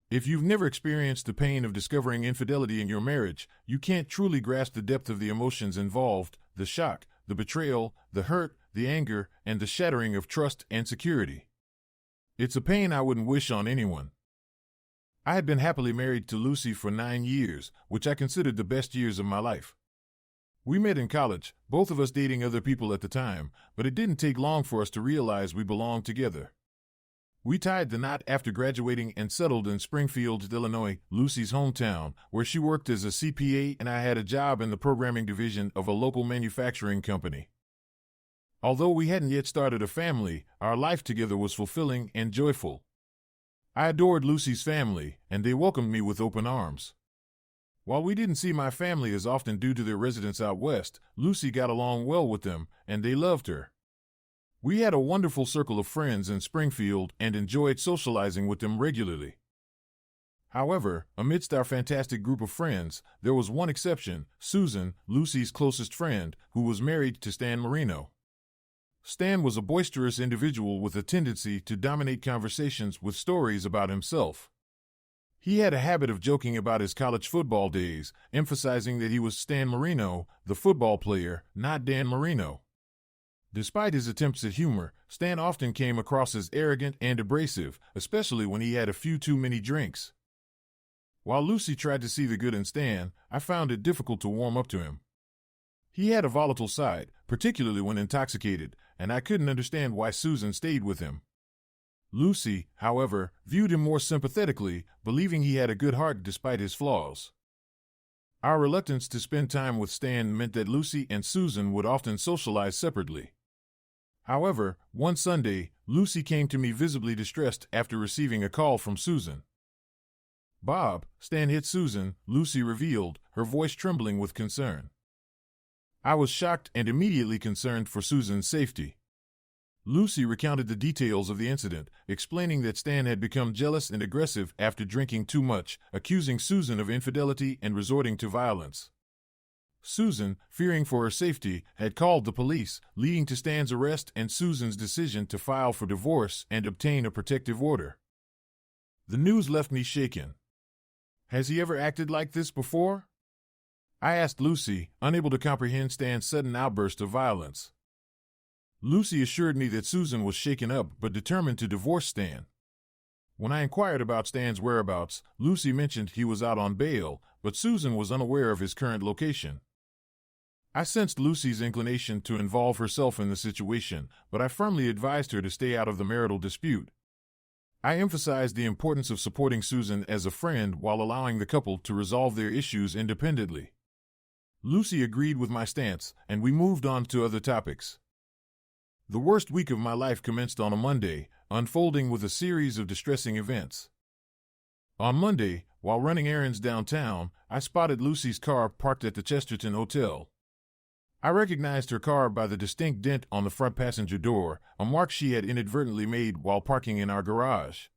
If you've never experienced the pain of discovering infidelity in your marriage, you can't truly grasp the depth of the emotions involved, the shock, the betrayal, the hurt, the anger, and the shattering of trust and security. It's a pain I wouldn't wish on anyone. I had been happily married to Lucy for 9 years, which I considered the best years of my life. We met in college, both of us dating other people at the time, but it didn't take long for us to realize we belonged together. We tied the knot after graduating and settled in Springfield, Illinois, Lucy's hometown, where she worked as a CPA and I had a job in the programming division of a local manufacturing company. Although we hadn't yet started a family, our life together was fulfilling and joyful. I adored Lucy's family, and they welcomed me with open arms. While we didn't see my family as often due to their residence out west, Lucy got along well with them, and they loved her. We had a wonderful circle of friends in Springfield and enjoyed socializing with them regularly. However, amidst our fantastic group of friends, there was one exception, Susan, Lucy's closest friend, who was married to Stan Marino. Stan was a boisterous individual with a tendency to dominate conversations with stories about himself. He had a habit of joking about his college football days, emphasizing that he was Stan Marino, the football player, not Dan Marino. Despite his attempts at humor, Stan often came across as arrogant and abrasive, especially when he had a few too many drinks. While Lucy tried to see the good in Stan, I found it difficult to warm up to him. He had a volatile side, particularly when intoxicated, and I couldn't understand why Susan stayed with him. Lucy, however, viewed him more sympathetically, believing he had a good heart despite his flaws. Our reluctance to spend time with Stan meant that Lucy and Susan would often socialize separately. However, one Sunday, Lucy came to me visibly distressed after receiving a call from Susan. "Bob, Stan hit Susan," Lucy revealed, her voice trembling with concern. I was shocked and immediately concerned for Susan's safety. Lucy recounted the details of the incident, explaining that Stan had become jealous and aggressive after drinking too much, accusing Susan of infidelity and resorting to violence. Susan, fearing for her safety, had called the police, leading to Stan's arrest and Susan's decision to file for divorce and obtain a protective order. The news left me shaken. Has he ever acted like this before? I asked Lucy, unable to comprehend Stan's sudden outburst of violence. Lucy assured me that Susan was shaken up but determined to divorce Stan. When I inquired about Stan's whereabouts, Lucy mentioned he was out on bail, but Susan was unaware of his current location. I sensed Lucy's inclination to involve herself in the situation, but I firmly advised her to stay out of the marital dispute. I emphasized the importance of supporting Susan as a friend while allowing the couple to resolve their issues independently. Lucy agreed with my stance, and we moved on to other topics. The worst week of my life commenced on a Monday, unfolding with a series of distressing events. On Monday, while running errands downtown, I spotted Lucy's car parked at the Chesterton Hotel. I recognized her car by the distinct dent on the front passenger door, a mark she had inadvertently made while parking in our garage.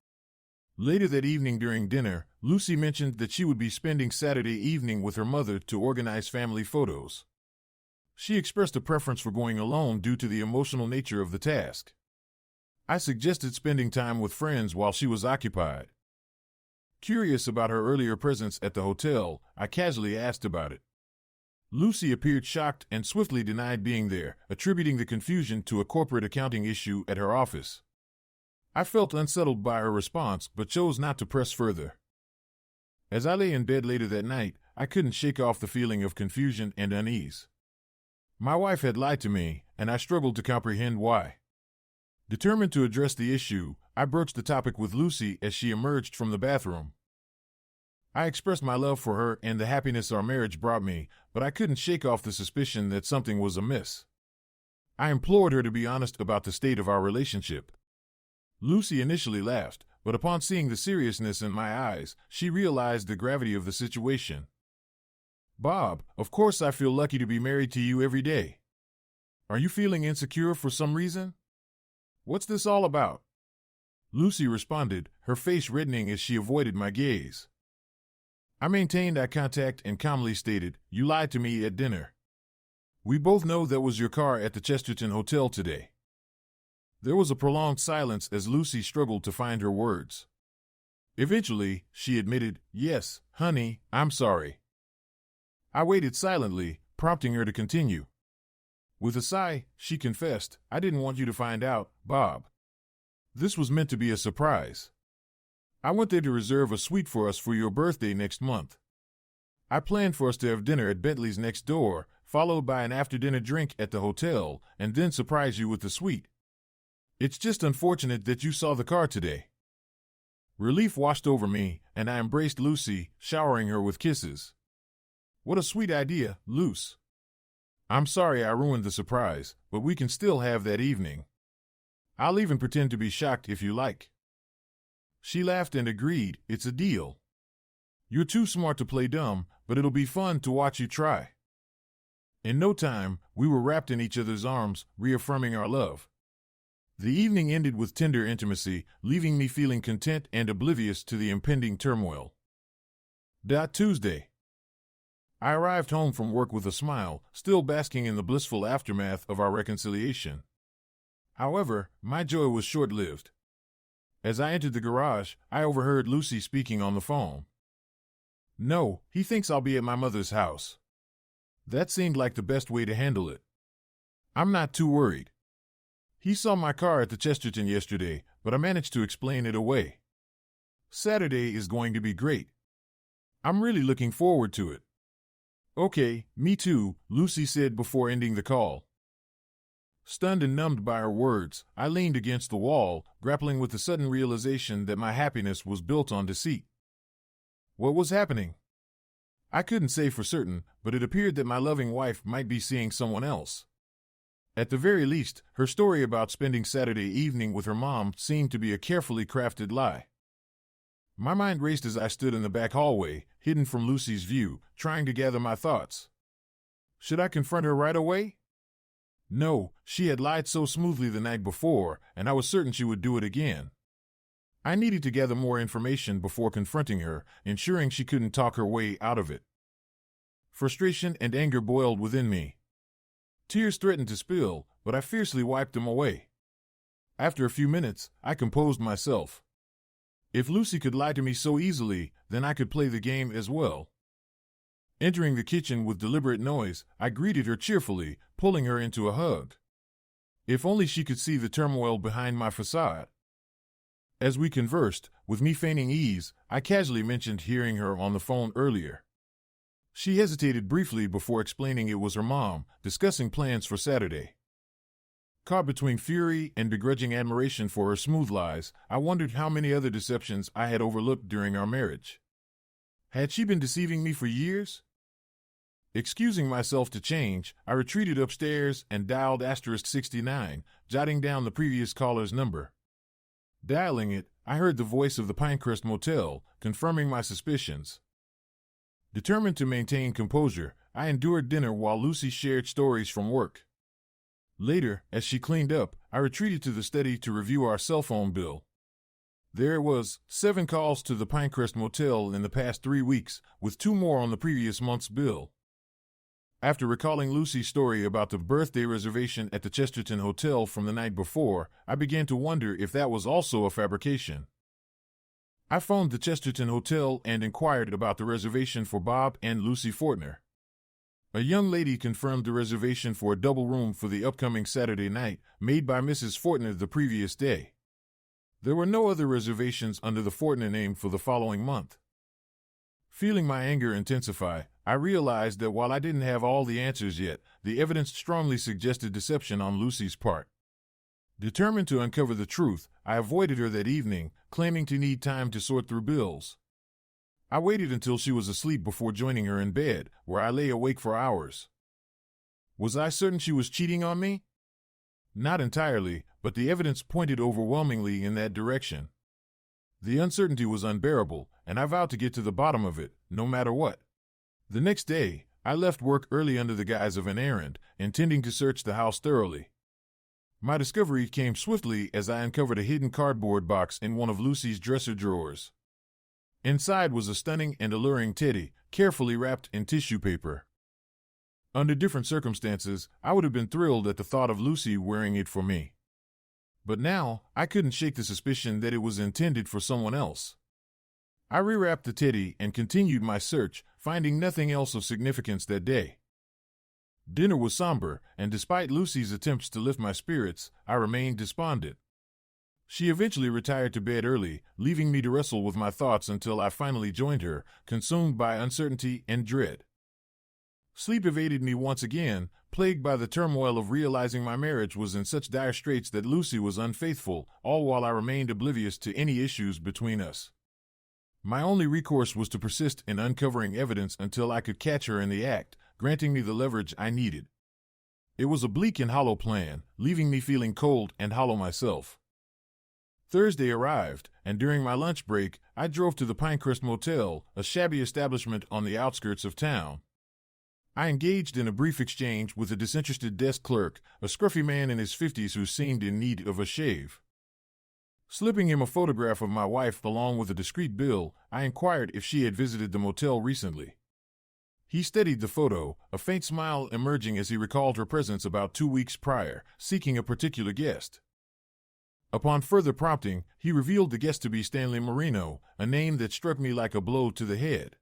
Later that evening during dinner, Lucy mentioned that she would be spending Saturday evening with her mother to organize family photos. She expressed a preference for going alone due to the emotional nature of the task. I suggested spending time with friends while she was occupied. Curious about her earlier presence at the hotel, I casually asked about it. Lucy appeared shocked and swiftly denied being there, attributing the confusion to a corporate accounting issue at her office. I felt unsettled by her response but chose not to press further. As I lay in bed later that night, I couldn't shake off the feeling of confusion and unease. My wife had lied to me, and I struggled to comprehend why. Determined to address the issue, I broached the topic with Lucy as she emerged from the bathroom. I expressed my love for her and the happiness our marriage brought me, but I couldn't shake off the suspicion that something was amiss. I implored her to be honest about the state of our relationship. Lucy initially laughed, but upon seeing the seriousness in my eyes, she realized the gravity of the situation. "Bob, of course I feel lucky to be married to you every day. Are you feeling insecure for some reason? What's this all about?" Lucy responded, her face reddening as she avoided my gaze. I maintained eye contact and calmly stated, "You lied to me at dinner. We both know that was your car at the Chesterton Hotel today." There was a prolonged silence as Lucy struggled to find her words. Eventually, she admitted, "Yes, honey, I'm sorry." I waited silently, prompting her to continue. With a sigh, she confessed, "I didn't want you to find out, Bob. This was meant to be a surprise. I went there to reserve a suite for us for your birthday next month. I planned for us to have dinner at Bentley's next door, followed by an after-dinner drink at the hotel, and then surprise you with the suite. It's just unfortunate that you saw the car today." Relief washed over me, and I embraced Lucy, showering her with kisses. "What a sweet idea, Luce. I'm sorry I ruined the surprise, but we can still have that evening. I'll even pretend to be shocked if you like." She laughed and agreed, "It's a deal. You're too smart to play dumb, but it'll be fun to watch you try." In no time, we were wrapped in each other's arms, reaffirming our love. The evening ended with tender intimacy, leaving me feeling content and oblivious to the impending turmoil. Tuesday. I arrived home from work with a smile, still basking in the blissful aftermath of our reconciliation. However, my joy was short-lived. As I entered the garage, I overheard Lucy speaking on the phone. "No, he thinks I'll be at my mother's house." That seemed like the best way to handle it. I'm not too worried. He saw my car at the Chesterton yesterday, but I managed to explain it away. Saturday is going to be great. I'm really looking forward to it. "Okay, me too," Lucy said before ending the call. Stunned and numbed by her words, I leaned against the wall, grappling with the sudden realization that my happiness was built on deceit. What was happening? I couldn't say for certain, but it appeared that my loving wife might be seeing someone else. At the very least, her story about spending Saturday evening with her mom seemed to be a carefully crafted lie. My mind raced as I stood in the back hallway, hidden from Lucy's view, trying to gather my thoughts. Should I confront her right away? No, she had lied so smoothly the night before, and I was certain she would do it again. I needed to gather more information before confronting her, ensuring she couldn't talk her way out of it. Frustration and anger boiled within me. Tears threatened to spill, but I fiercely wiped them away. After a few minutes, I composed myself. If Lucy could lie to me so easily, then I could play the game as well. Entering the kitchen with deliberate noise, I greeted her cheerfully, pulling her into a hug. If only she could see the turmoil behind my facade. As we conversed, with me feigning ease, I casually mentioned hearing her on the phone earlier. She hesitated briefly before explaining it was her mom, discussing plans for Saturday. Caught between fury and begrudging admiration for her smooth lies, I wondered how many other deceptions I had overlooked during our marriage. Had she been deceiving me for years? Excusing myself to change, I retreated upstairs and dialed *69, jotting down the previous caller's number. Dialing it, I heard the voice of the Pinecrest Motel, confirming my suspicions. Determined to maintain composure, I endured dinner while Lucy shared stories from work. Later, as she cleaned up, I retreated to the study to review our cell phone bill. There it was, 7 calls to the Pinecrest Motel in the past 3 weeks, with 2 more on the previous month's bill. After recalling Lucy's story about the birthday reservation at the Chesterton Hotel from the night before, I began to wonder if that was also a fabrication. I phoned the Chesterton Hotel and inquired about the reservation for Bob and Lucy Fortner. A young lady confirmed the reservation for a double room for the upcoming Saturday night, made by Mrs. Fortner the previous day. There were no other reservations under the Fortner name for the following month. Feeling my anger intensify, I realized that while I didn't have all the answers yet, the evidence strongly suggested deception on Lucy's part. Determined to uncover the truth, I avoided her that evening, claiming to need time to sort through bills. I waited until she was asleep before joining her in bed, where I lay awake for hours. Was I certain she was cheating on me? Not entirely, but the evidence pointed overwhelmingly in that direction. The uncertainty was unbearable, and I vowed to get to the bottom of it, no matter what. The next day, I left work early under the guise of an errand, intending to search the house thoroughly. My discovery came swiftly as I uncovered a hidden cardboard box in one of Lucy's dresser drawers. Inside was a stunning and alluring teddy, carefully wrapped in tissue paper. Under different circumstances, I would have been thrilled at the thought of Lucy wearing it for me. But now, I couldn't shake the suspicion that it was intended for someone else. I rewrapped the teddy and continued my search, finding nothing else of significance that day. Dinner was somber, and despite Lucy's attempts to lift my spirits, I remained despondent. She eventually retired to bed early, leaving me to wrestle with my thoughts until I finally joined her, consumed by uncertainty and dread. Sleep evaded me once again, plagued by the turmoil of realizing my marriage was in such dire straits that Lucy was unfaithful, all while I remained oblivious to any issues between us. My only recourse was to persist in uncovering evidence until I could catch her in the act, granting me the leverage I needed. It was a bleak and hollow plan, leaving me feeling cold and hollow myself. Thursday arrived, and during my lunch break, I drove to the Pinecrest Motel, a shabby establishment on the outskirts of town. I engaged in a brief exchange with a disinterested desk clerk, a scruffy man in his 50s who seemed in need of a shave. Slipping him a photograph of my wife along with a discreet bill, I inquired if she had visited the motel recently. He studied the photo, a faint smile emerging as he recalled her presence about 2 weeks prior, seeking a particular guest. Upon further prompting, he revealed the guest to be Stanley Marino, a name that struck me like a blow to the head.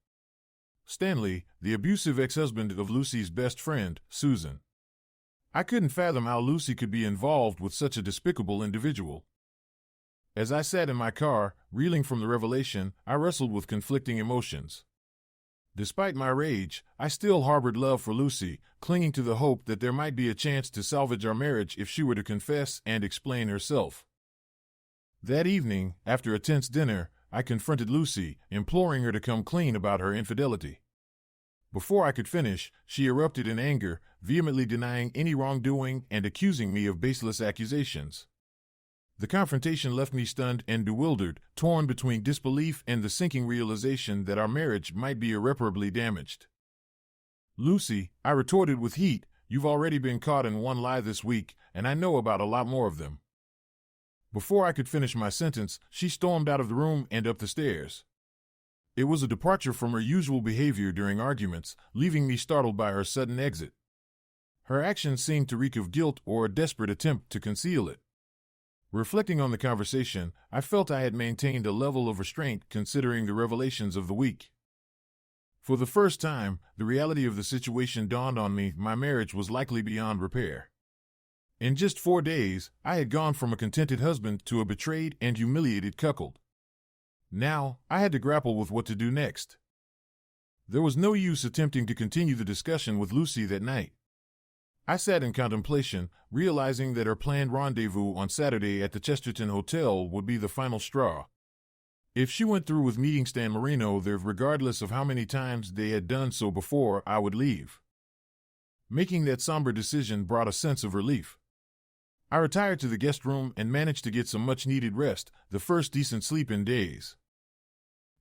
Stanley, the abusive ex-husband of Lucy's best friend, Susan. I couldn't fathom how Lucy could be involved with such a despicable individual. As I sat in my car, reeling from the revelation, I wrestled with conflicting emotions. Despite my rage, I still harbored love for Lucy, clinging to the hope that there might be a chance to salvage our marriage if she were to confess and explain herself. That evening, after a tense dinner, I confronted Lucy, imploring her to come clean about her infidelity. Before I could finish, she erupted in anger, vehemently denying any wrongdoing and accusing me of baseless accusations. The confrontation left me stunned and bewildered, torn between disbelief and the sinking realization that our marriage might be irreparably damaged. "Lucy," I retorted with heat, "you've already been caught in one lie this week, and I know about a lot more of them." Before I could finish my sentence, she stormed out of the room and up the stairs. It was a departure from her usual behavior during arguments, leaving me startled by her sudden exit. Her actions seemed to reek of guilt or a desperate attempt to conceal it. Reflecting on the conversation, I felt I had maintained a level of restraint considering the revelations of the week. For the first time, the reality of the situation dawned on me. My marriage was likely beyond repair. In just 4 days, I had gone from a contented husband to a betrayed and humiliated cuckold. Now, I had to grapple with what to do next. There was no use attempting to continue the discussion with Lucy that night. I sat in contemplation, realizing that her planned rendezvous on Saturday at the Chesterton Hotel would be the final straw. If she went through with meeting Stan Marino there, regardless of how many times they had done so before, I would leave. Making that somber decision brought a sense of relief. I retired to the guest room and managed to get some much-needed rest, the first decent sleep in days.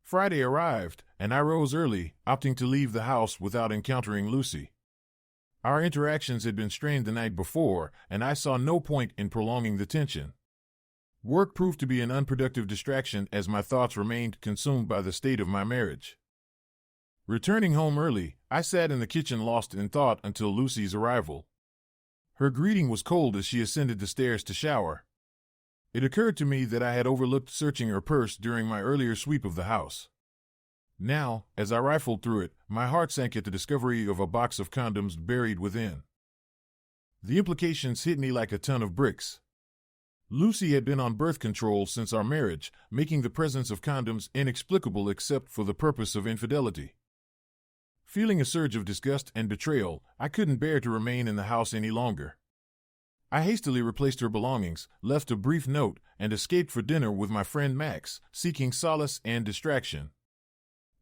Friday arrived, and I rose early, opting to leave the house without encountering Lucy. Our interactions had been strained the night before, and I saw no point in prolonging the tension. Work proved to be an unproductive distraction as my thoughts remained consumed by the state of my marriage. Returning home early, I sat in the kitchen lost in thought until Lucy's arrival. Her greeting was cold as she ascended the stairs to shower. It occurred to me that I had overlooked searching her purse during my earlier sweep of the house. Now, as I rifled through it, my heart sank at the discovery of a box of condoms buried within. The implications hit me like a ton of bricks. Lucy had been on birth control since our marriage, making the presence of condoms inexplicable except for the purpose of infidelity. Feeling a surge of disgust and betrayal, I couldn't bear to remain in the house any longer. I hastily replaced her belongings, left a brief note, and escaped for dinner with my friend Max, seeking solace and distraction.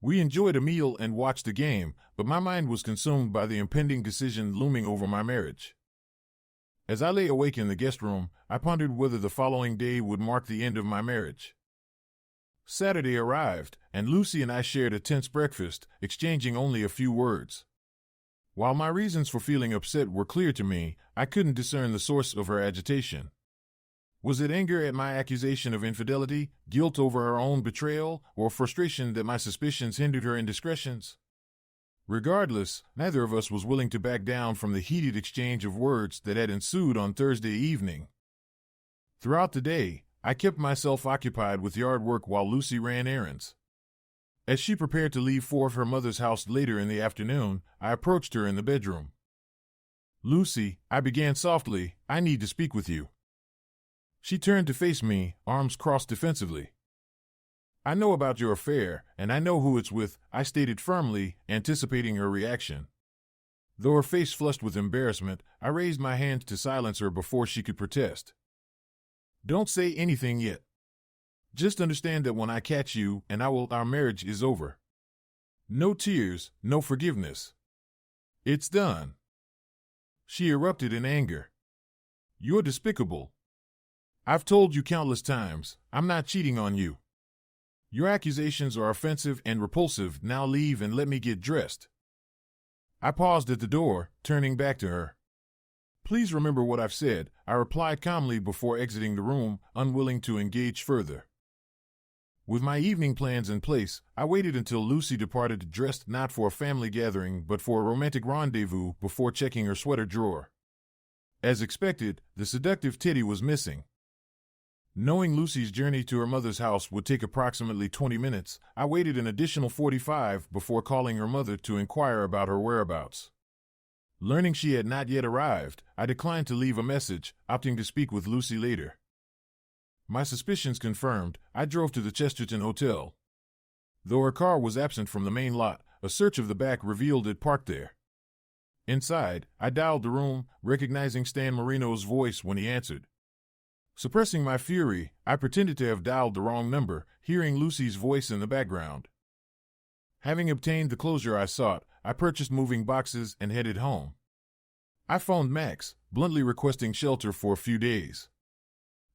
We enjoyed a meal and watched a game, but my mind was consumed by the impending decision looming over my marriage. As I lay awake in the guest room, I pondered whether the following day would mark the end of my marriage. Saturday arrived, and Lucy and I shared a tense breakfast, exchanging only a few words. While my reasons for feeling upset were clear to me, I couldn't discern the source of her agitation. Was it anger at my accusation of infidelity, guilt over her own betrayal, or frustration that my suspicions hindered her indiscretions? Regardless, neither of us was willing to back down from the heated exchange of words that had ensued on Thursday evening. Throughout the day, I kept myself occupied with yard work while Lucy ran errands. As she prepared to leave for her mother's house later in the afternoon, I approached her in the bedroom. "Lucy," I began softly, "I need to speak with you." She turned to face me, arms crossed defensively. "I know about your affair, and I know who it's with," I stated firmly, anticipating her reaction. Though her face flushed with embarrassment, I raised my hand to silence her before she could protest. "Don't say anything yet. Just understand that when I catch you, our marriage is over. No tears, no forgiveness. It's done." She erupted in anger. "You're despicable. I've told you countless times, I'm not cheating on you. Your accusations are offensive and repulsive. Now leave and let me get dressed." I paused at the door, turning back to her. "Please remember what I've said," I replied calmly before exiting the room, unwilling to engage further. With my evening plans in place, I waited until Lucy departed dressed not for a family gathering but for a romantic rendezvous before checking her sweater drawer. As expected, the seductive titty was missing. Knowing Lucy's journey to her mother's house would take approximately 20 minutes, I waited an additional 45 before calling her mother to inquire about her whereabouts. Learning she had not yet arrived, I declined to leave a message, opting to speak with Lucy later. My suspicions confirmed, I drove to the Chesterton Hotel. Though her car was absent from the main lot, a search of the back revealed it parked there. Inside, I dialed the room, recognizing Stan Marino's voice when he answered. Suppressing my fury, I pretended to have dialed the wrong number, hearing Lucy's voice in the background. Having obtained the closure I sought, I purchased moving boxes and headed home. I phoned Max, bluntly requesting shelter for a few days.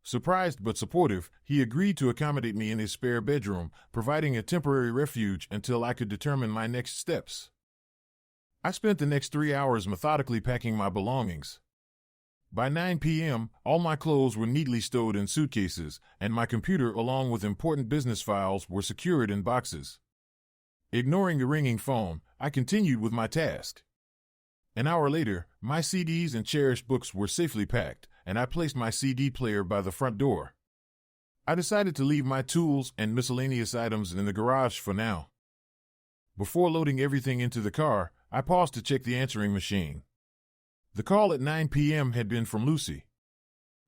Surprised but supportive, he agreed to accommodate me in his spare bedroom, providing a temporary refuge until I could determine my next steps. I spent the next 3 hours methodically packing my belongings. By 9 p.m., all my clothes were neatly stowed in suitcases, and my computer along with important business files were secured in boxes. Ignoring the ringing phone, I continued with my task. An hour later, my CDs and cherished books were safely packed, and I placed my CD player by the front door. I decided to leave my tools and miscellaneous items in the garage for now. Before loading everything into the car, I paused to check the answering machine. The call at 9 p.m. had been from Lucy.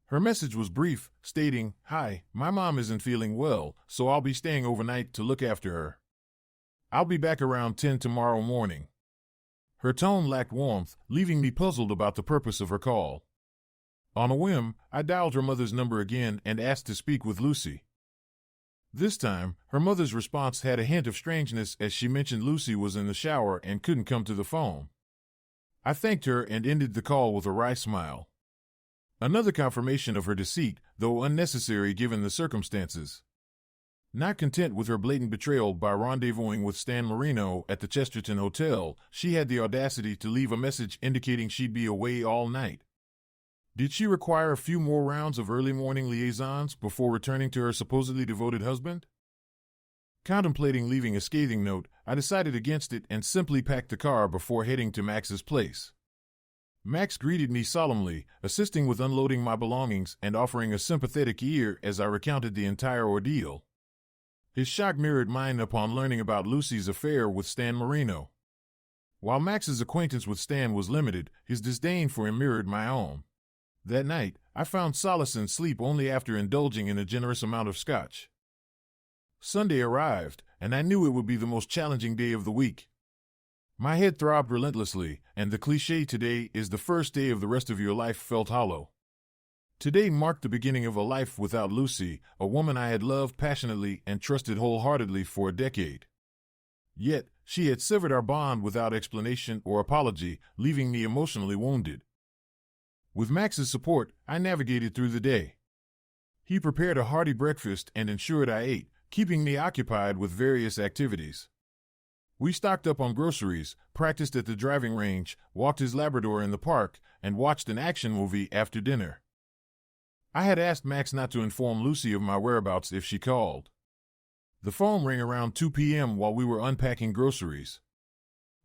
Her message was brief, stating, "Hi, my mom isn't feeling well, so I'll be staying overnight to look after her. I'll be back around 10 tomorrow morning." Her tone lacked warmth, leaving me puzzled about the purpose of her call. On a whim, I dialed her mother's number again and asked to speak with Lucy. This time, her mother's response had a hint of strangeness as she mentioned Lucy was in the shower and couldn't come to the phone. I thanked her and ended the call with a wry smile. Another confirmation of her deceit, though unnecessary given the circumstances. Not content with her blatant betrayal by rendezvousing with Stan Marino at the Chesterton Hotel, she had the audacity to leave a message indicating she'd be away all night. Did she require a few more rounds of early morning liaisons before returning to her supposedly devoted husband? Contemplating leaving a scathing note, I decided against it and simply packed the car before heading to Max's place. Max greeted me solemnly, assisting with unloading my belongings and offering a sympathetic ear as I recounted the entire ordeal. His shock mirrored mine upon learning about Lucy's affair with Stan Marino. While Max's acquaintance with Stan was limited, his disdain for him mirrored my own. That night, I found solace in sleep only after indulging in a generous amount of scotch. Sunday arrived, and I knew it would be the most challenging day of the week. My head throbbed relentlessly, and the cliché "today is the first day of the rest of your life" felt hollow. Today marked the beginning of a life without Lucy, a woman I had loved passionately and trusted wholeheartedly for a decade. Yet, she had severed our bond without explanation or apology, leaving me emotionally wounded. With Max's support, I navigated through the day. He prepared a hearty breakfast and ensured I ate, keeping me occupied with various activities. We stocked up on groceries, practiced at the driving range, walked his Labrador in the park, and watched an action movie after dinner. I had asked Max not to inform Lucy of my whereabouts if she called. The phone rang around 2 p.m. while we were unpacking groceries.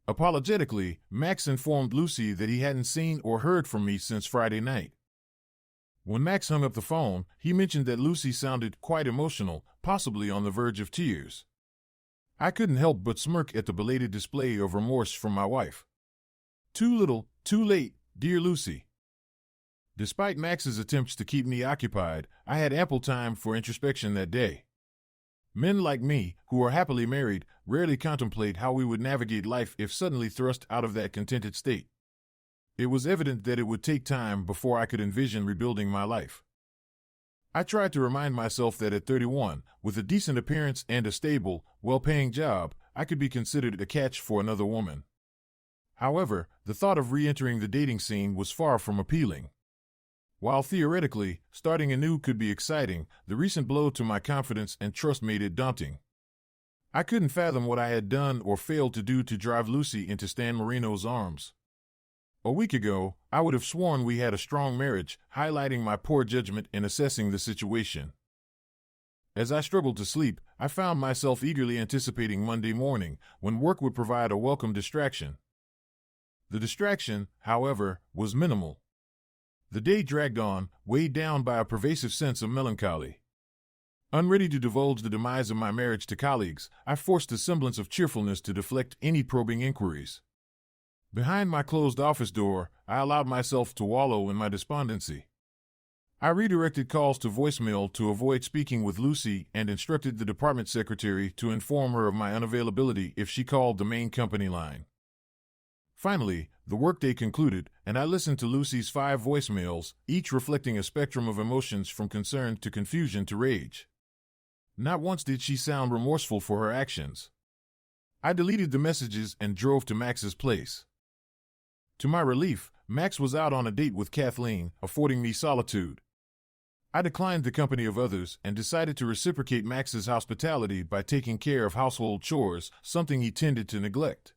Apologetically, Max informed Lucy that he hadn't seen or heard from me since Friday night. When Max hung up the phone, he mentioned that Lucy sounded quite emotional, possibly on the verge of tears. I couldn't help but smirk at the belated display of remorse from my wife. Too little, too late, dear Lucy. Despite Max's attempts to keep me occupied, I had ample time for introspection that day. Men like me, who are happily married, rarely contemplate how we would navigate life if suddenly thrust out of that contented state. It was evident that it would take time before I could envision rebuilding my life. I tried to remind myself that at 31, with a decent appearance and a stable, well-paying job, I could be considered a catch for another woman. However, the thought of re-entering the dating scene was far from appealing. While theoretically, starting anew could be exciting, the recent blow to my confidence and trust made it daunting. I couldn't fathom what I had done or failed to do to drive Lucy into Stan Marino's arms. A week ago, I would have sworn we had a strong marriage, highlighting my poor judgment in assessing the situation. As I struggled to sleep, I found myself eagerly anticipating Monday morning, when work would provide a welcome distraction. The distraction, however, was minimal. The day dragged on, weighed down by a pervasive sense of melancholy. Unready to divulge the demise of my marriage to colleagues, I forced a semblance of cheerfulness to deflect any probing inquiries. Behind my closed office door, I allowed myself to wallow in my despondency. I redirected calls to voicemail to avoid speaking with Lucy and instructed the department secretary to inform her of my unavailability if she called the main company line. Finally, the workday concluded, and I listened to Lucy's 5 voicemails, each reflecting a spectrum of emotions from concern to confusion to rage. Not once did she sound remorseful for her actions. I deleted the messages and drove to Max's place. To my relief, Max was out on a date with Kathleen, affording me solitude. I declined the company of others and decided to reciprocate Max's hospitality by taking care of household chores, something he tended to neglect.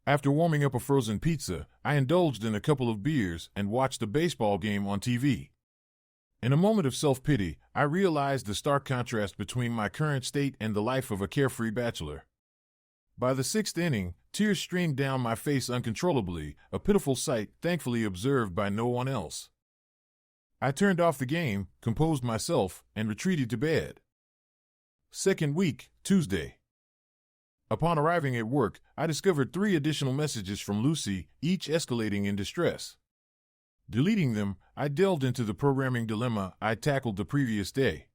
After warming up a frozen pizza, I indulged in a couple of beers and watched a baseball game on TV. In a moment of self-pity, I realized the stark contrast between my current state and the life of a carefree bachelor. By the 6th inning, tears streamed down my face uncontrollably, a pitiful sight thankfully observed by no one else. I turned off the game, composed myself, and retreated to bed. Second week, Tuesday. Upon arriving at work, I discovered 3 additional messages from Lucy, each escalating in distress. Deleting them, I delved into the programming dilemma I tackled the previous day.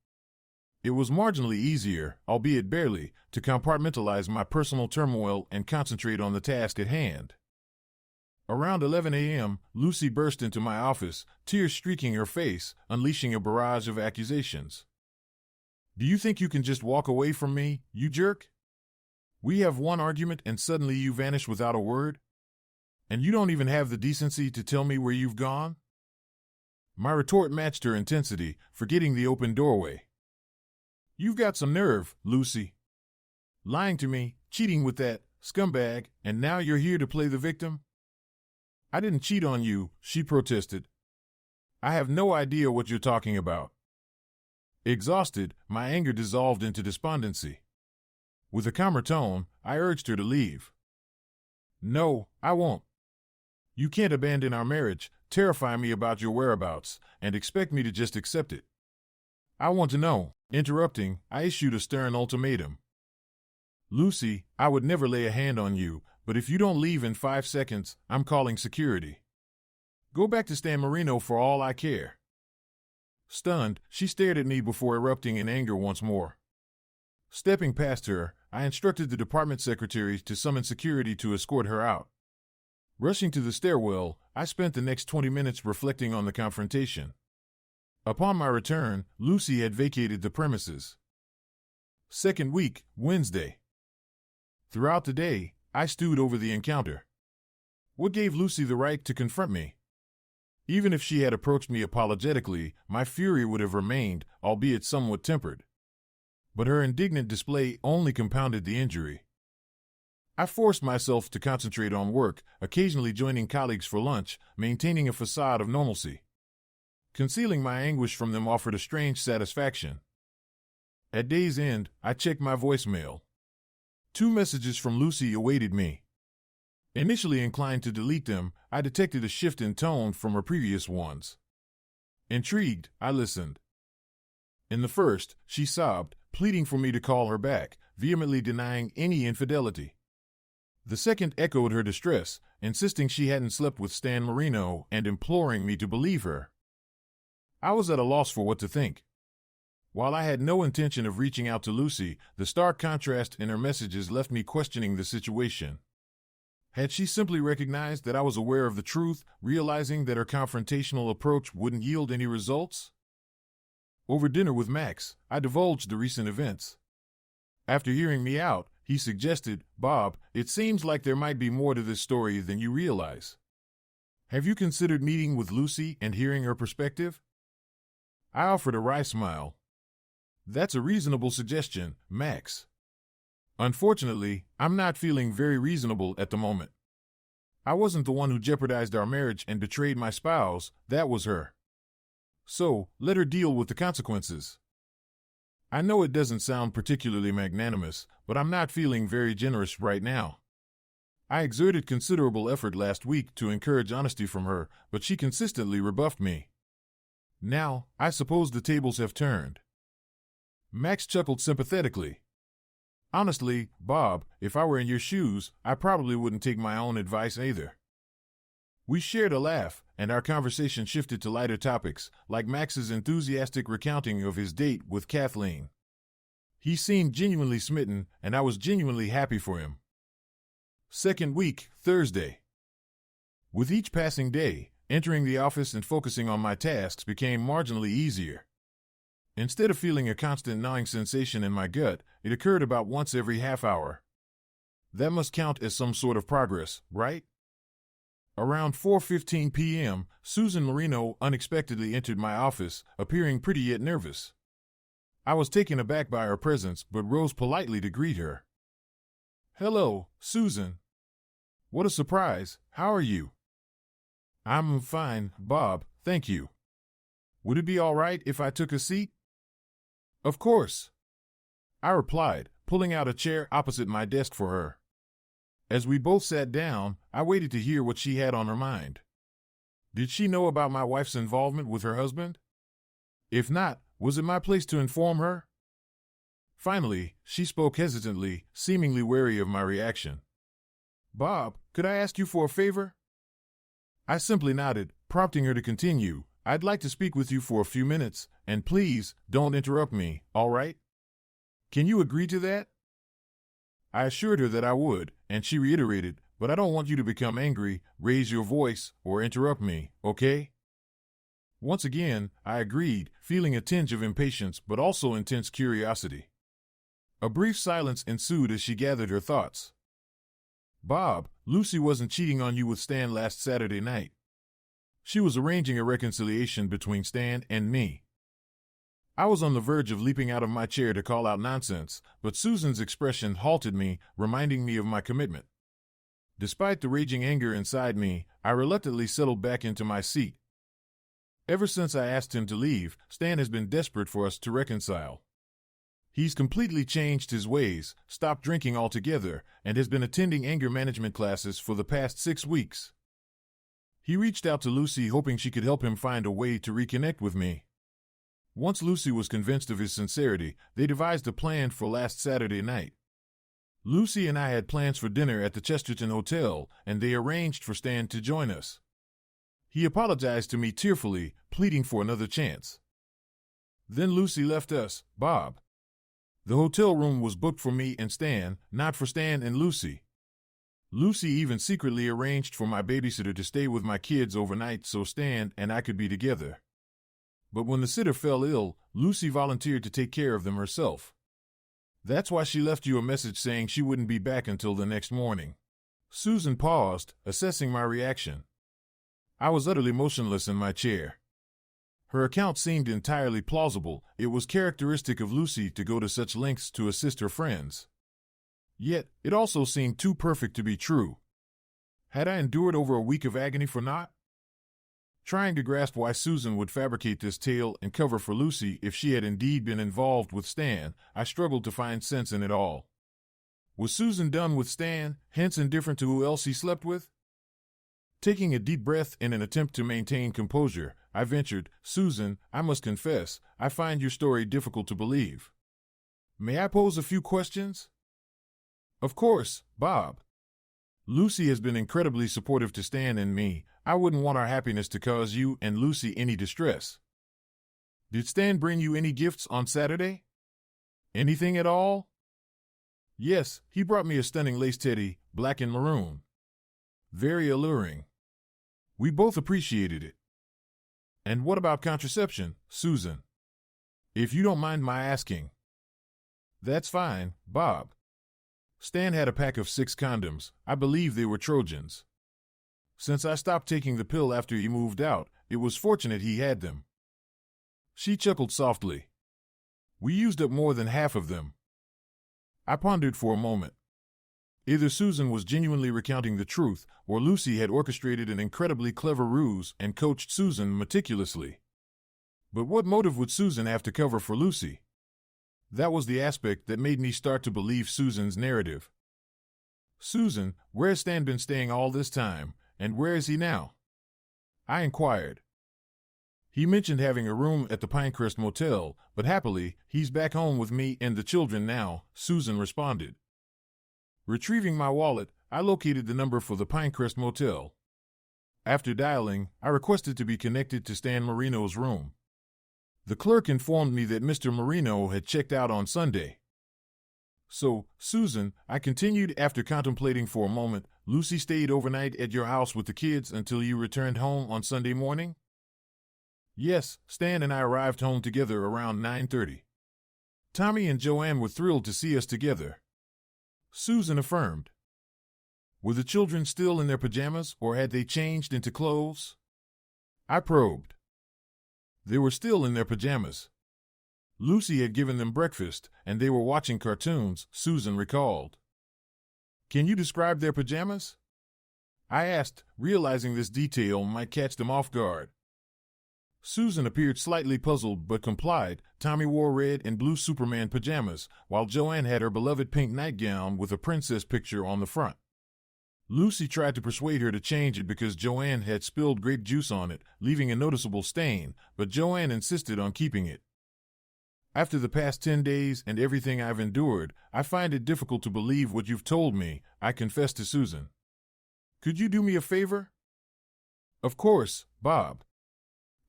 It was marginally easier, albeit barely, to compartmentalize my personal turmoil and concentrate on the task at hand. Around 11 a.m., Lucy burst into my office, tears streaking her face, unleashing a barrage of accusations. "Do you think you can just walk away from me, you jerk? We have one argument and suddenly you vanish without a word? And you don't even have the decency to tell me where you've gone?" My retort matched her intensity, forgetting the open doorway. "You've got some nerve, Lucy. Lying to me, cheating with that scumbag, and now you're here to play the victim?" "I didn't cheat on you," she protested. "I have no idea what you're talking about." Exhausted, my anger dissolved into despondency. With a calmer tone, I urged her to leave. "No, I won't. You can't abandon our marriage, terrify me about your whereabouts, and expect me to just accept it. I want to know." Interrupting, I issued a stern ultimatum. "Lucy, I would never lay a hand on you, but if you don't leave in 5 seconds, I'm calling security. Go back to Stan Marino for all I care." Stunned, she stared at me before erupting in anger once more. Stepping past her, I instructed the department secretary to summon security to escort her out. Rushing to the stairwell, I spent the next 20 minutes reflecting on the confrontation. Upon my return, Lucy had vacated the premises. Second week, Wednesday. Throughout the day, I stewed over the encounter. What gave Lucy the right to confront me? Even if she had approached me apologetically, my fury would have remained, albeit somewhat tempered. But her indignant display only compounded the injury. I forced myself to concentrate on work, occasionally joining colleagues for lunch, maintaining a facade of normalcy. Concealing my anguish from them offered a strange satisfaction. At day's end, I checked my voicemail. 2 messages from Lucy awaited me. Initially inclined to delete them, I detected a shift in tone from her previous ones. Intrigued, I listened. In the first, she sobbed, pleading for me to call her back, vehemently denying any infidelity. The second echoed her distress, insisting she hadn't slept with Stan Marino and imploring me to believe her. I was at a loss for what to think. While I had no intention of reaching out to Lucy, the stark contrast in her messages left me questioning the situation. Had she simply recognized that I was aware of the truth, realizing that her confrontational approach wouldn't yield any results? Over dinner with Max, I divulged the recent events. After hearing me out, he suggested, "Bob, it seems like there might be more to this story than you realize. Have you considered meeting with Lucy and hearing her perspective?" I offered a wry smile. "That's a reasonable suggestion, Max. Unfortunately, I'm not feeling very reasonable at the moment. I wasn't the one who jeopardized our marriage and betrayed my spouse, that was her. So, let her deal with the consequences." I know it doesn't sound particularly magnanimous, but I'm not feeling very generous right now. I exerted considerable effort last week to encourage honesty from her, but she consistently rebuffed me. Now, I suppose the tables have turned. Max chuckled sympathetically. "Honestly, Bob, if I were in your shoes, I probably wouldn't take my own advice either." We shared a laugh, and our conversation shifted to lighter topics, like Max's enthusiastic recounting of his date with Kathleen. He seemed genuinely smitten, and I was genuinely happy for him. Second week, Thursday. With each passing day, entering the office and focusing on my tasks became marginally easier. Instead of feeling a constant gnawing sensation in my gut, it occurred about once every half hour. That must count as some sort of progress, right? Around 4:15 p.m., Susan Marino unexpectedly entered my office, appearing pretty yet nervous. I was taken aback by her presence, but rose politely to greet her. "Hello, Susan. What a surprise. How are you?" "I'm fine, Bob, thank you. Would it be all right if I took a seat?" "Of course," I replied, pulling out a chair opposite my desk for her. As we both sat down, I waited to hear what she had on her mind. Did she know about my wife's involvement with her husband? If not, was it my place to inform her? Finally, she spoke hesitantly, seemingly wary of my reaction. "Bob, could I ask you for a favor?" I simply nodded, prompting her to continue. "I'd like to speak with you for a few minutes, and please, don't interrupt me, all right? Can you agree to that?" I assured her that I would, and she reiterated, "But I don't want you to become angry, raise your voice, or interrupt me, okay?" Once again, I agreed, feeling a tinge of impatience but also intense curiosity. A brief silence ensued as she gathered her thoughts. "Bob, Lucy wasn't cheating on you with Stan last Saturday night. She was arranging a reconciliation between Stan and me." I was on the verge of leaping out of my chair to call out nonsense, but Susan's expression halted me, reminding me of my commitment. Despite the raging anger inside me, I reluctantly settled back into my seat. Ever since I asked him to leave, Stan has been desperate for us to reconcile. He's completely changed his ways, stopped drinking altogether, and has been attending anger management classes for the past 6 weeks. He reached out to Lucy hoping she could help him find a way to reconnect with me. Once Lucy was convinced of his sincerity, they devised a plan for last Saturday night. Lucy and I had plans for dinner at the Chesterton Hotel, and they arranged for Stan to join us. He apologized to me tearfully, pleading for another chance. Then Lucy left us, Bob. The hotel room was booked for me and Stan, not for Stan and Lucy. Lucy even secretly arranged for my babysitter to stay with my kids overnight so Stan and I could be together. But when the sitter fell ill, Lucy volunteered to take care of them herself. That's why she left you a message saying she wouldn't be back until the next morning. Susan paused, assessing my reaction. I was utterly motionless in my chair. Her account seemed entirely plausible. It was characteristic of Lucy to go to such lengths to assist her friends. Yet, it also seemed too perfect to be true. Had I endured over a week of agony for naught? Trying to grasp why Susan would fabricate this tale and cover for Lucy if she had indeed been involved with Stan, I struggled to find sense in it all. Was Susan done with Stan, hence indifferent to who else he slept with? Taking a deep breath in an attempt to maintain composure, I ventured, "Susan, I must confess, I find your story difficult to believe." May I pose a few questions? Of course, Bob. Lucy has been incredibly supportive to Stan and me. I wouldn't want our happiness to cause you and Lucy any distress. Did Stan bring you any gifts on Saturday? Anything at all? Yes, he brought me a stunning lace teddy, black and maroon. Very alluring. We both appreciated it. And what about contraception, Susan? If you don't mind my asking. That's fine, Bob. Stan had a pack of 6 condoms. I believe they were Trojans. Since I stopped taking the pill after he moved out, it was fortunate he had them. She chuckled softly. We used up more than half of them. I pondered for a moment. Either Susan was genuinely recounting the truth, or Lucy had orchestrated an incredibly clever ruse and coached Susan meticulously. But what motive would Susan have to cover for Lucy? That was the aspect that made me start to believe Susan's narrative. Susan, where's Stan been staying all this time, and where is he now? I inquired. He mentioned having a room at the Pinecrest Motel, but happily, he's back home with me and the children now, Susan responded. Retrieving my wallet, I located the number for the Pinecrest Motel. After dialing, I requested to be connected to Stan Marino's room. The clerk informed me that Mr. Marino had checked out on Sunday. So, Susan, I continued after contemplating for a moment, Lucy stayed overnight at your house with the kids until you returned home on Sunday morning? Yes, Stan and I arrived home together around 9:30. Tommy and Joanne were thrilled to see us together. Susan affirmed. Were the children still in their pajamas, or had they changed into clothes? I probed. They were still in their pajamas. Lucy had given them breakfast, and they were watching cartoons, Susan recalled. Can you describe their pajamas? I asked, realizing this detail might catch them off guard. Susan appeared slightly puzzled but complied. Tommy wore red and blue Superman pajamas, while Joanne had her beloved pink nightgown with a princess picture on the front. Lucy tried to persuade her to change it because Joanne had spilled grape juice on it, leaving a noticeable stain, but Joanne insisted on keeping it. After the past 10 days and everything I've endured, I find it difficult to believe what you've told me, I confessed to Susan. Could you do me a favor? Of course, Bob.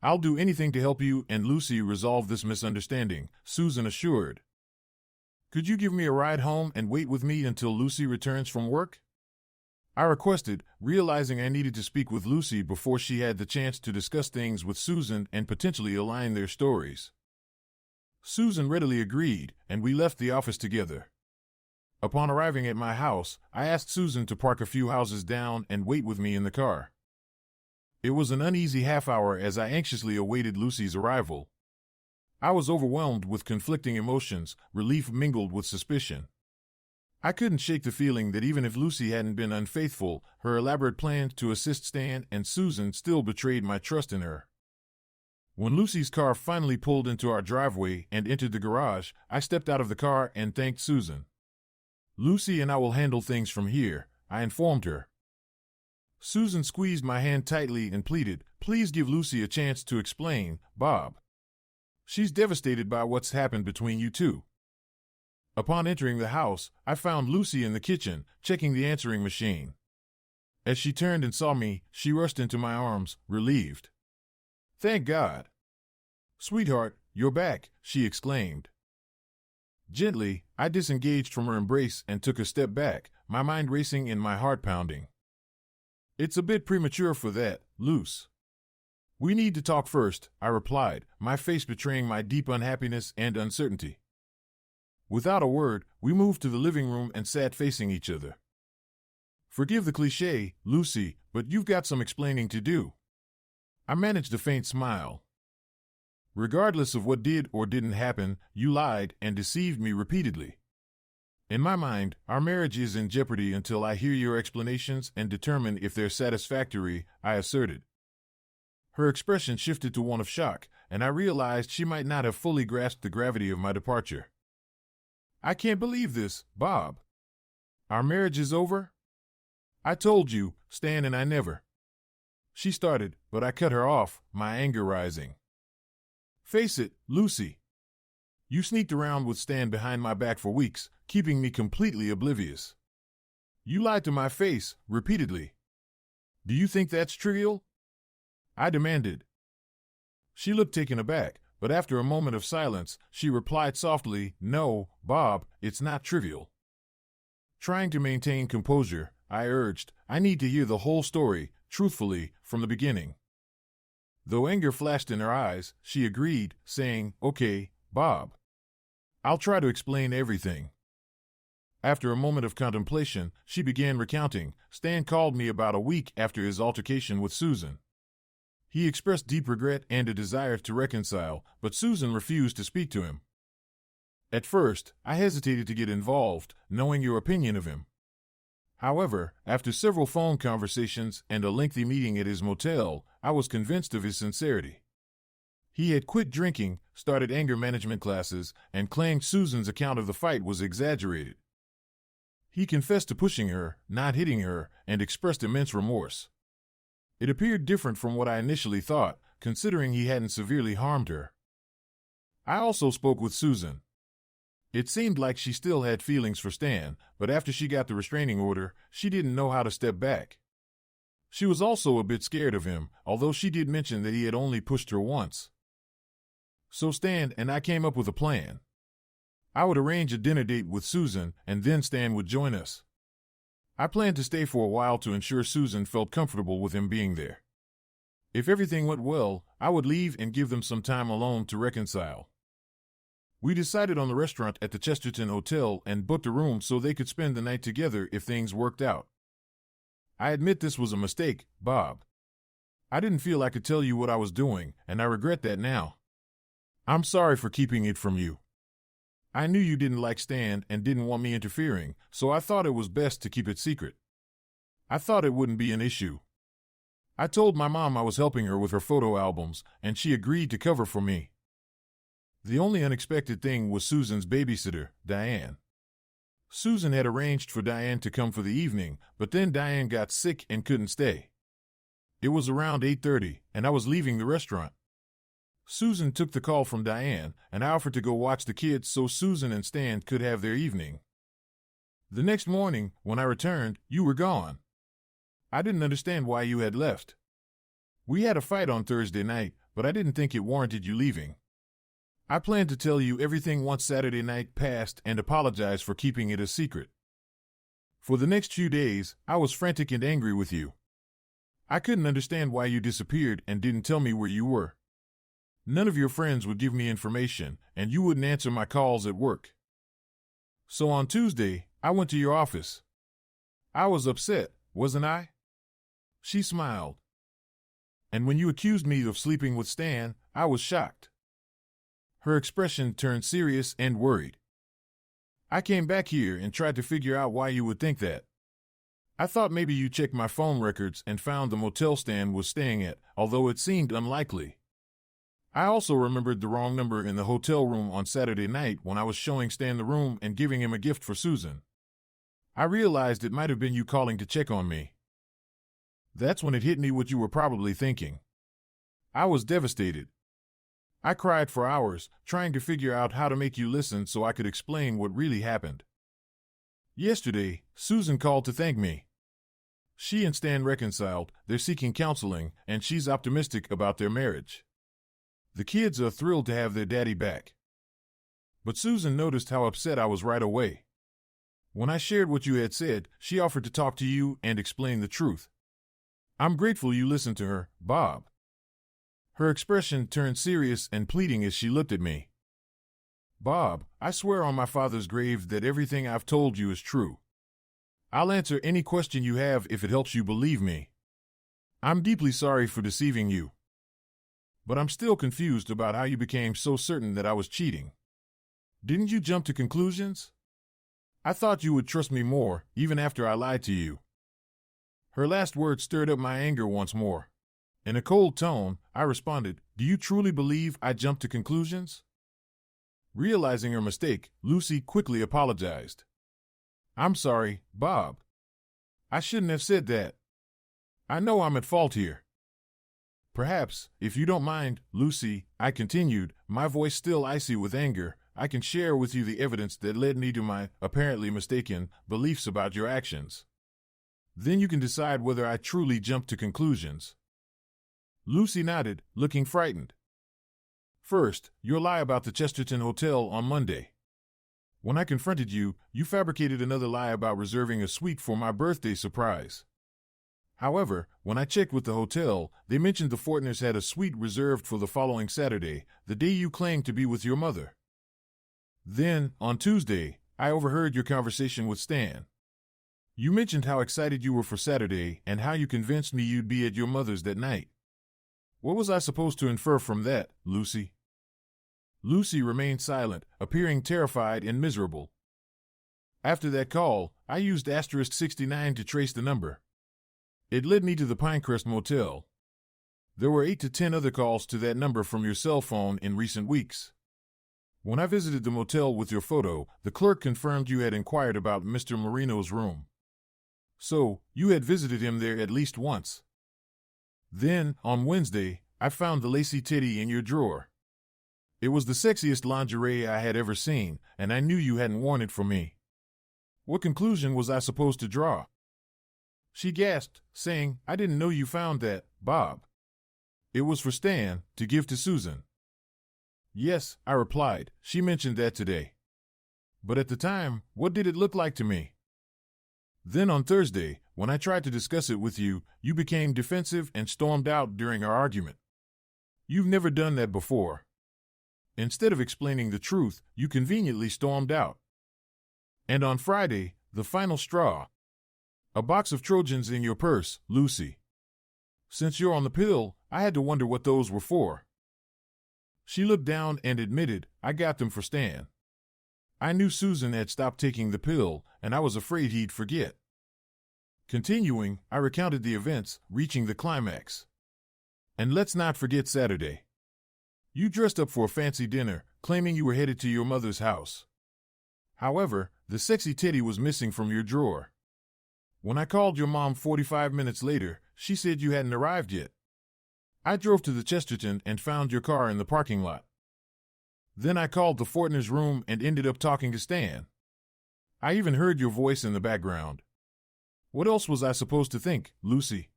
I'll do anything to help you and Lucy resolve this misunderstanding, Susan assured. Could you give me a ride home and wait with me until Lucy returns from work? I requested, realizing I needed to speak with Lucy before she had the chance to discuss things with Susan and potentially align their stories. Susan readily agreed, and we left the office together. Upon arriving at my house, I asked Susan to park a few houses down and wait with me in the car. It was an uneasy half hour as I anxiously awaited Lucy's arrival. I was overwhelmed with conflicting emotions, relief mingled with suspicion. I couldn't shake the feeling that even if Lucy hadn't been unfaithful, her elaborate plan to assist Stan and Susan still betrayed my trust in her. When Lucy's car finally pulled into our driveway and entered the garage, I stepped out of the car and thanked Susan. Lucy and I will handle things from here, I informed her. Susan squeezed my hand tightly and pleaded, please give Lucy a chance to explain, Bob. She's devastated by what's happened between you two. Upon entering the house, I found Lucy in the kitchen, checking the answering machine. As she turned and saw me, she rushed into my arms, relieved. Thank God. Sweetheart, you're back, she exclaimed. Gently, I disengaged from her embrace and took a step back, my mind racing and my heart pounding. It's a bit premature for that, Luce. We need to talk first, I replied, my face betraying my deep unhappiness and uncertainty. Without a word, we moved to the living room and sat facing each other. Forgive the cliché, Lucy, but you've got some explaining to do. I managed a faint smile. Regardless of what did or didn't happen, you lied and deceived me repeatedly. In my mind, our marriage is in jeopardy until I hear your explanations and determine if they're satisfactory, I asserted. Her expression shifted to one of shock, and I realized she might not have fully grasped the gravity of my departure. I can't believe this, Bob. Our marriage is over? I told you, Stan and I never. She started, but I cut her off, my anger rising. Face it, Lucy. You sneaked around with Stan behind my back for weeks, keeping me completely oblivious. You lied to my face, repeatedly. Do you think that's trivial? I demanded. She looked taken aback, but after a moment of silence, she replied softly, "No, Bob, it's not trivial." Trying to maintain composure, I urged, "I need to hear the whole story, truthfully, from the beginning." Though anger flashed in her eyes, she agreed, saying, "Okay, Bob. I'll try to explain everything." After a moment of contemplation, she began recounting. Stan called me about a week after his altercation with Susan. He expressed deep regret and a desire to reconcile, but Susan refused to speak to him. At first, I hesitated to get involved, knowing your opinion of him. However, after several phone conversations and a lengthy meeting at his motel, I was convinced of his sincerity. He had quit drinking, started anger management classes, and claimed Susan's account of the fight was exaggerated. He confessed to pushing her, not hitting her, and expressed immense remorse. It appeared different from what I initially thought, considering he hadn't severely harmed her. I also spoke with Susan. It seemed like she still had feelings for Stan, but after she got the restraining order, she didn't know how to step back. She was also a bit scared of him, although she did mention that he had only pushed her once. So Stan and I came up with a plan. I would arrange a dinner date with Susan, and then Stan would join us. I planned to stay for a while to ensure Susan felt comfortable with him being there. If everything went well, I would leave and give them some time alone to reconcile. We decided on the restaurant at the Chesterton Hotel and booked a room so they could spend the night together if things worked out. I admit this was a mistake, Bob. I didn't feel I could tell you what I was doing, and I regret that now. I'm sorry for keeping it from you. I knew you didn't like Stan and didn't want me interfering, so I thought it was best to keep it secret. I thought it wouldn't be an issue. I told my mom I was helping her with her photo albums, and she agreed to cover for me. The only unexpected thing was Susan's babysitter, Diane. Susan had arranged for Diane to come for the evening, but then Diane got sick and couldn't stay. It was around 8:30, and I was leaving the restaurant. Susan took the call from Diane, and I offered to go watch the kids so Susan and Stan could have their evening. The next morning, when I returned, you were gone. I didn't understand why you had left. We had a fight on Thursday night, but I didn't think it warranted you leaving. I planned to tell you everything once Saturday night passed and apologize for keeping it a secret. For the next few days, I was frantic and angry with you. I couldn't understand why you disappeared and didn't tell me where you were. None of your friends would give me information, and you wouldn't answer my calls at work. So on Tuesday, I went to your office. I was upset, wasn't I? She smiled. And when you accused me of sleeping with Stan, I was shocked. Her expression turned serious and worried. I came back here and tried to figure out why you would think that. I thought maybe you checked my phone records and found the motel Stan was staying at, although it seemed unlikely. I also remembered the wrong number in the hotel room on Saturday night when I was showing Stan the room and giving him a gift for Susan. I realized it might have been you calling to check on me. That's when it hit me what you were probably thinking. I was devastated. I cried for hours, trying to figure out how to make you listen so I could explain what really happened. Yesterday, Susan called to thank me. She and Stan reconciled, they're seeking counseling, and she's optimistic about their marriage. The kids are thrilled to have their daddy back. But Susan noticed how upset I was right away. When I shared what you had said, she offered to talk to you and explain the truth. I'm grateful you listened to her, Bob. Her expression turned serious and pleading as she looked at me. Bob, I swear on my father's grave that everything I've told you is true. I'll answer any question you have if it helps you believe me. I'm deeply sorry for deceiving you. But I'm still confused about how you became so certain that I was cheating. Didn't you jump to conclusions? I thought you would trust me more, even after I lied to you. Her last words stirred up my anger once more. In a cold tone, I responded, Do you truly believe I jumped to conclusions? Realizing her mistake, Lucy quickly apologized. I'm sorry, Bob. I shouldn't have said that. I know I'm at fault here. Perhaps, if you don't mind, Lucy, I continued, my voice still icy with anger, I can share with you the evidence that led me to my apparently mistaken beliefs about your actions. Then you can decide whether I truly jumped to conclusions." Lucy nodded, looking frightened. "First, your lie about the Chesterton Hotel on Monday. When I confronted you, you fabricated another lie about reserving a suite for my birthday surprise. However, when I checked with the hotel, they mentioned the Fortners had a suite reserved for the following Saturday, the day you claimed to be with your mother. Then, on Tuesday, I overheard your conversation with Stan. You mentioned how excited you were for Saturday and how you convinced me you'd be at your mother's that night. What was I supposed to infer from that, Lucy?" Lucy remained silent, appearing terrified and miserable. "After that call, I used *69 to trace the number. It led me to the Pinecrest Motel. There were 8 to 10 other calls to that number from your cell phone in recent weeks. When I visited the motel with your photo, the clerk confirmed you had inquired about Mr. Marino's room. So, you had visited him there at least once. Then, on Wednesday, I found the lacy teddy in your drawer. It was the sexiest lingerie I had ever seen, and I knew you hadn't worn it for me. What conclusion was I supposed to draw?" She gasped, saying, "I didn't know you found that, Bob. It was for Stan, to give to Susan." "Yes," I replied, "she mentioned that today. But at the time, what did it look like to me?" Then on Thursday, when I tried to discuss it with you, you became defensive and stormed out during our argument. You've never done that before. Instead of explaining the truth, you conveniently stormed out. And on Friday, the final straw. A box of Trojans in your purse, Lucy. Since you're on the pill, I had to wonder what those were for." She looked down and admitted, "I got them for Stan. I knew Susan had stopped taking the pill, and I was afraid he'd forget." Continuing, I recounted the events, reaching the climax. "And let's not forget Saturday. You dressed up for a fancy dinner, claiming you were headed to your mother's house. However, the sexy teddy was missing from your drawer. When I called your mom 45 minutes later, she said you hadn't arrived yet. I drove to the Chesterton and found your car in the parking lot. Then I called the Fortner's room and ended up talking to Stan. I even heard your voice in the background. What else was I supposed to think, Lucy?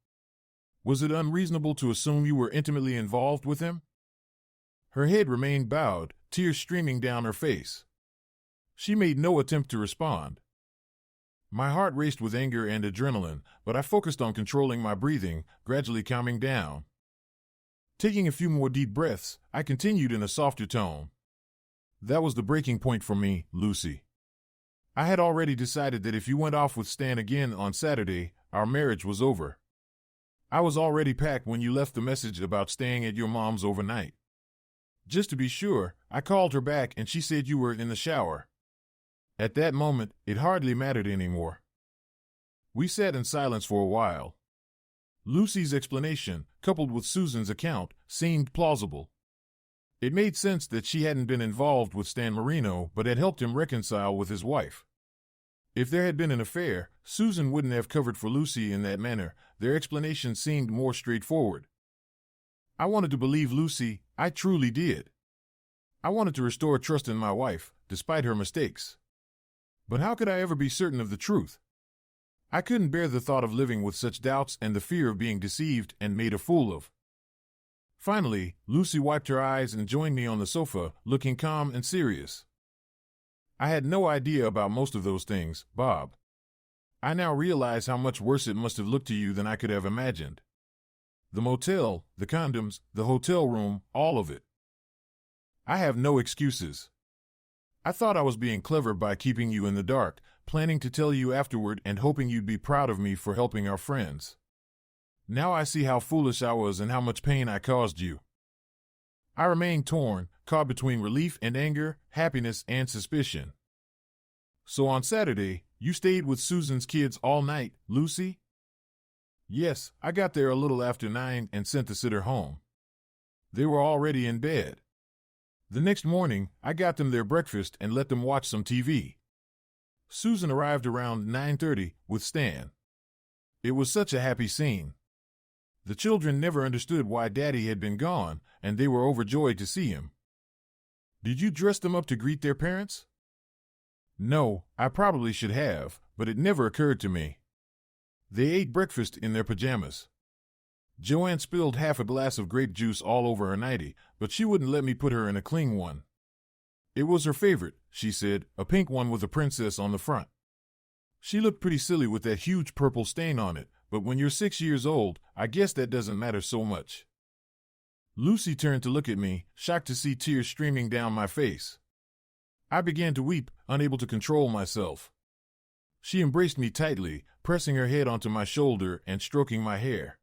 Was it unreasonable to assume you were intimately involved with him?" Her head remained bowed, tears streaming down her face. She made no attempt to respond. My heart raced with anger and adrenaline, but I focused on controlling my breathing, gradually calming down. Taking a few more deep breaths, I continued in a softer tone. "That was the breaking point for me, Lucy. I had already decided that if you went off with Stan again on Saturday, our marriage was over. I was already packed when you left the message about staying at your mom's overnight. Just to be sure, I called her back and she said you were in the shower. At that moment, it hardly mattered anymore." We sat in silence for a while. Lucy's explanation, coupled with Susan's account, seemed plausible. It made sense that she hadn't been involved with Stan Marino but had helped him reconcile with his wife. If there had been an affair, Susan wouldn't have covered for Lucy in that manner. Their explanation seemed more straightforward. I wanted to believe Lucy, I truly did. I wanted to restore trust in my wife, despite her mistakes. But how could I ever be certain of the truth? I couldn't bear the thought of living with such doubts and the fear of being deceived and made a fool of. Finally, Lucy wiped her eyes and joined me on the sofa, looking calm and serious. "I had no idea about most of those things, Bob. I now realize how much worse it must have looked to you than I could have imagined. The motel, the condoms, the hotel room, all of it. I have no excuses. I thought I was being clever by keeping you in the dark, planning to tell you afterward and hoping you'd be proud of me for helping our friends. Now I see how foolish I was and how much pain I caused you." I remained torn, caught between relief and anger, happiness and suspicion. "So on Saturday, you stayed with Susan's kids all night, Lucy?" "Yes, I got there a little after 9 and sent the sitter home. They were already in bed. The next morning, I got them their breakfast and let them watch some TV. Susan arrived around 9:30 with Stan. It was such a happy scene. The children never understood why Daddy had been gone, and they were overjoyed to see him. Did you dress them up to greet their parents? No, I probably should have, but it never occurred to me. They ate breakfast in their pajamas. Joanne spilled half a glass of grape juice all over her nightie, but she wouldn't let me put her in a clean one. It was her favorite, she said, a pink one with a princess on the front. She looked pretty silly with that huge purple stain on it, but when you're 6 years old, I guess that doesn't matter so much. Lucy turned to look at me, shocked to see tears streaming down my face. I began to weep, unable to control myself. She embraced me tightly, pressing her head onto my shoulder and stroking my hair.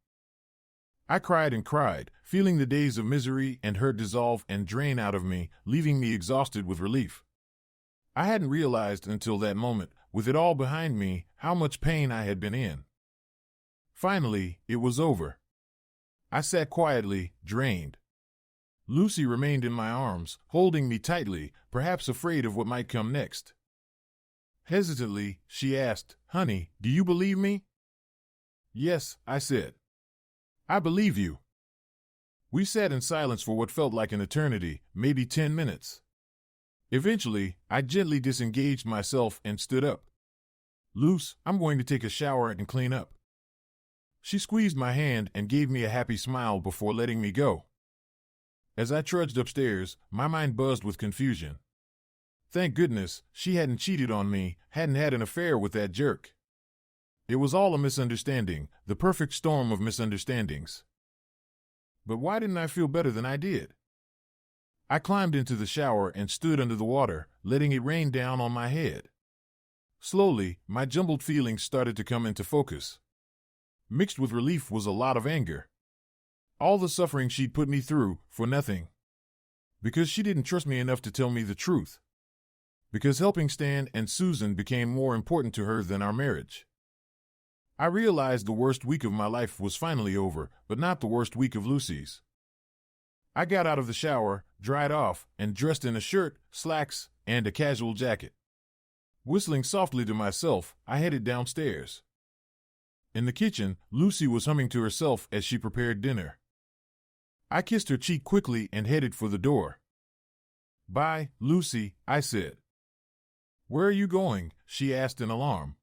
I cried and cried, feeling the days of misery and hurt dissolve and drain out of me, leaving me exhausted with relief. I hadn't realized until that moment, with it all behind me, how much pain I had been in. Finally, it was over. I sat quietly, drained. Lucy remained in my arms, holding me tightly, perhaps afraid of what might come next. Hesitantly, she asked, "Honey, do you believe me?" "Yes," I said. "I believe you." We sat in silence for what felt like an eternity, maybe 10 minutes. Eventually, I gently disengaged myself and stood up. "Luce, I'm going to take a shower and clean up." She squeezed my hand and gave me a happy smile before letting me go. As I trudged upstairs, my mind buzzed with confusion. Thank goodness, she hadn't cheated on me, hadn't had an affair with that jerk. It was all a misunderstanding, the perfect storm of misunderstandings. But why didn't I feel better than I did? I climbed into the shower and stood under the water, letting it rain down on my head. Slowly, my jumbled feelings started to come into focus. Mixed with relief was a lot of anger. All the suffering she'd put me through, for nothing. Because she didn't trust me enough to tell me the truth. Because helping Stan and Susan became more important to her than our marriage. I realized the worst week of my life was finally over, but not the worst week of Lucy's. I got out of the shower, dried off, and dressed in a shirt, slacks, and a casual jacket. Whistling softly to myself, I headed downstairs. In the kitchen, Lucy was humming to herself as she prepared dinner. I kissed her cheek quickly and headed for the door. "Bye, Lucy," I said. "Where are you going?" she asked in alarm.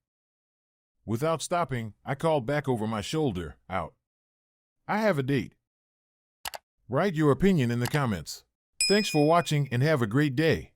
Without stopping, I called back over my shoulder, out. "I have a date." Write your opinion in the comments. Thanks for watching and have a great day.